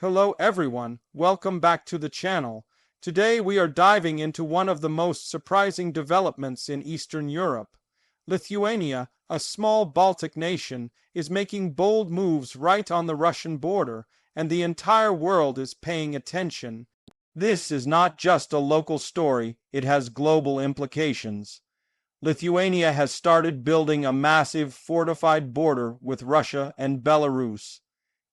Hello everyone, welcome back to the channel. Today we are diving into one of the most surprising developments in Eastern Europe. Lithuania, a small Baltic nation, is making bold moves right on the Russian border, and the entire world is paying attention. This is not just a local story, it has global implications. Lithuania has started building a massive fortified border with Russia and Belarus,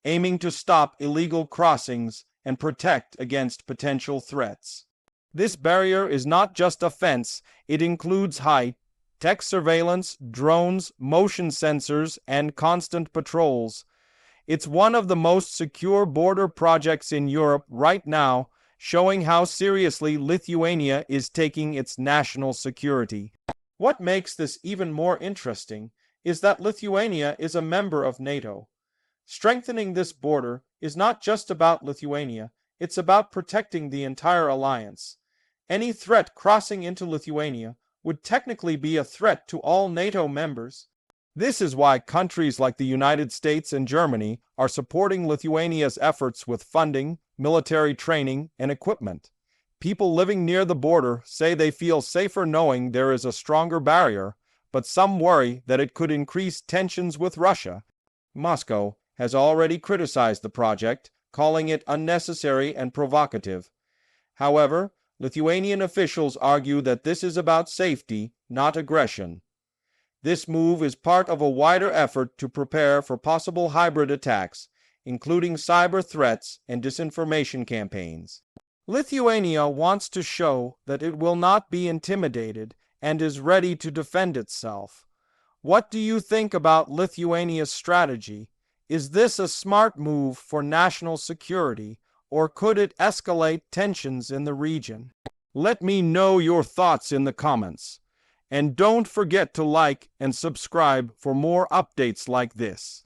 aiming to stop illegal crossings and protect against potential threats. This barrier is not just a fence, it includes high-tech surveillance, drones, motion sensors, and constant patrols. It's one of the most secure border projects in Europe right now, showing how seriously Lithuania is taking its national security. What makes this even more interesting is that Lithuania is a member of NATO. Strengthening this border is not just about Lithuania, it's about protecting the entire alliance. Any threat crossing into Lithuania would technically be a threat to all NATO members. This is why countries like the United States and Germany are supporting Lithuania's efforts with funding, military training, and equipment. People living near the border say they feel safer knowing there is a stronger barrier, but some worry that it could increase tensions with Russia. Moscow has already criticized the project, calling it unnecessary and provocative. However, Lithuanian officials argue that this is about safety, not aggression. This move is part of a wider effort to prepare for possible hybrid attacks, including cyber threats and disinformation campaigns. Lithuania wants to show that it will not be intimidated and is ready to defend itself. What do you think about Lithuania's strategy? Is this a smart move for national security, or could it escalate tensions in the region? Let me know your thoughts in the comments. And don't forget to like and subscribe for more updates like this.